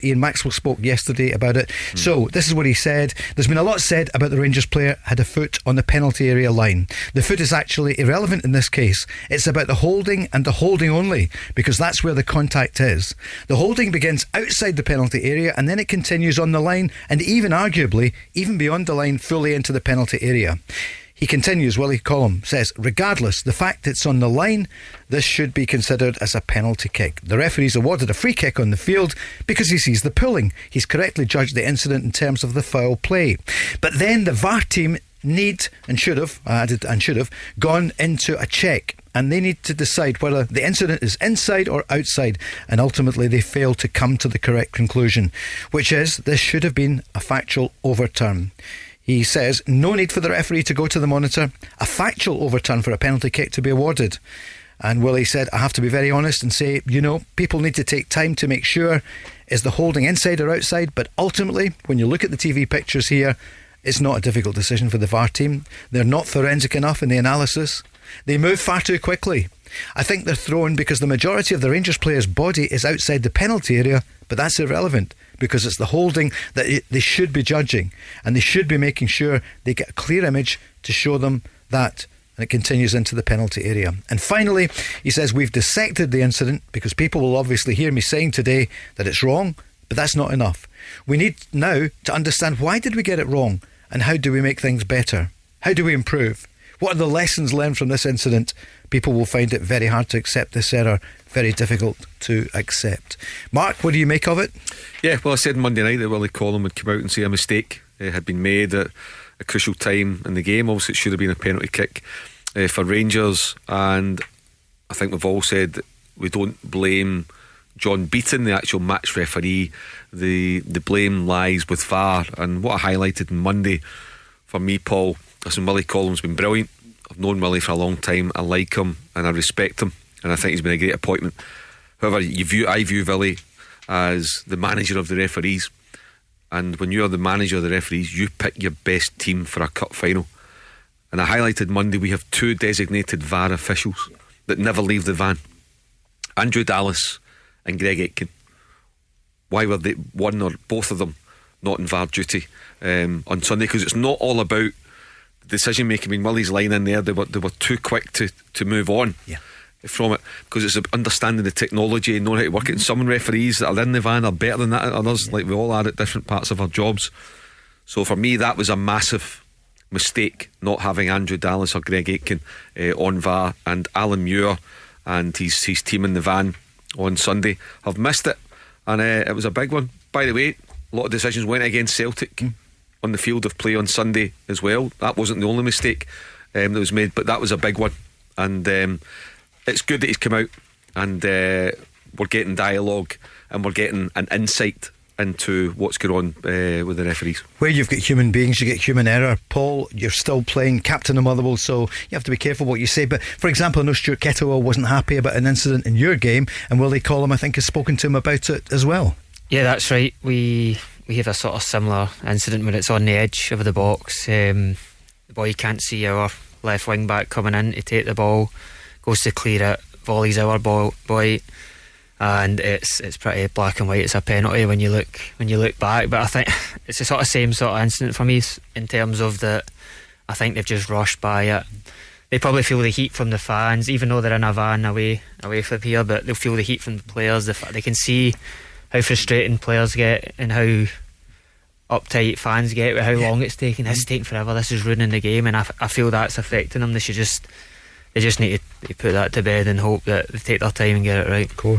Ian Maxwell spoke yesterday about it. So this is what he said. There's been a lot said about the Rangers player had a foot on the penalty area line. The foot is actually irrelevant in this case. It's about the holding and the holding only, because that's where the contact is. The holding begins outside the penalty area and then it continues on the line, and even arguably even beyond the line, fully into the penalty area. He continues, Willie Collum says, regardless, the fact it's on the line, this should be considered as a penalty kick. The referee's awarded a free kick on the field because he sees the pulling. He's correctly judged the incident in terms of the foul play. But then the VAR team should have gone into a check, and they need to decide whether the incident is inside or outside, and ultimately they fail to come to the correct conclusion, which is this should have been a factual overturn. He says no need for the referee to go to the monitor, a factual overturn for a penalty kick to be awarded. And Willie said, I have to be very honest and say, people need to take time to make sure, is the holding inside or outside? But ultimately, when you look at the TV pictures here, it's not a difficult decision for the VAR team. They're not forensic enough in the analysis. They move far too quickly. I think they're thrown because the majority of the Rangers player's body is outside the penalty area, but that's irrelevant because it's the holding that they should be judging, and they should be making sure they get a clear image to show them that. And it continues into the penalty area. And finally, he says, we've dissected the incident because people will obviously hear me saying today that it's wrong, but that's not enough. We need now to understand, why did we get it wrong, and how do we make things better? How do we improve? What are the lessons learned from this incident? People will find it very hard to accept this error, very difficult to accept. Mark, what do you make of it? Yeah, well, I said Monday night that Willie Collum would come out and say a mistake had been made at a crucial time in the game. Obviously it should have been a penalty kick for Rangers, and I think we've all said that we don't blame John Beaton, the actual match referee. The blame lies with VAR. And what I highlighted on Monday for me, Paul, listen, Willie Collum's been brilliant. I've known Willie for a long time. I like him and I respect him, and I think he's been a great appointment. However, I view Willie as the manager of the referees, and when you're the manager of the referees, you pick your best team for a cup final. And I highlighted Monday, we have two designated VAR officials that never leave the van, Andrew Dallas and Greg Aitken. Why were they, one or both of them, not in VAR duty on Sunday? Because it's not all about decision making. I mean, Willie's line in there, they were too quick to move on from it, because it's understanding the technology and knowing how to work it. And some referees that are in the van are better than that, others, like we all are at different parts of our jobs. So for me, that was a massive mistake, not having Andrew Dallas or Greg Aitken on VAR, and Alan Muir and his team in the van on Sunday have missed it, and it was a big one. By the way, a lot of decisions went against Celtic on the field of play on Sunday as well. That wasn't the only mistake that was made, but that was a big one. And it's good that he's come out, and we're getting dialogue and we're getting an insight into what's going on with the referees. Where you've got human beings, you get human error. Paul, you're still playing captain of Motherwell, so you have to be careful what you say. But for example, I know Stuart Kettlewell wasn't happy about an incident in your game, and Willie Collum, I think, has spoken to him about it as well. Yeah, that's right. We have a sort of similar incident when it's on the edge of the box. The boy can't see our left wing back coming in to take the ball, goes to clear it, volleys our boy, and it's pretty black and white. It's a penalty when you look back. But I think it's the sort of same sort of incident for me, in terms of that I think they've just rushed by it. They probably feel the heat from the fans, even though they're in a van away from here, but they'll feel the heat from the players. They can see how frustrating players get and how uptight fans get with how long it's taking. This is taking forever, this is ruining the game, and I feel that's affecting them. They just need to put that to bed and hope that they take their time and get it right. Of course.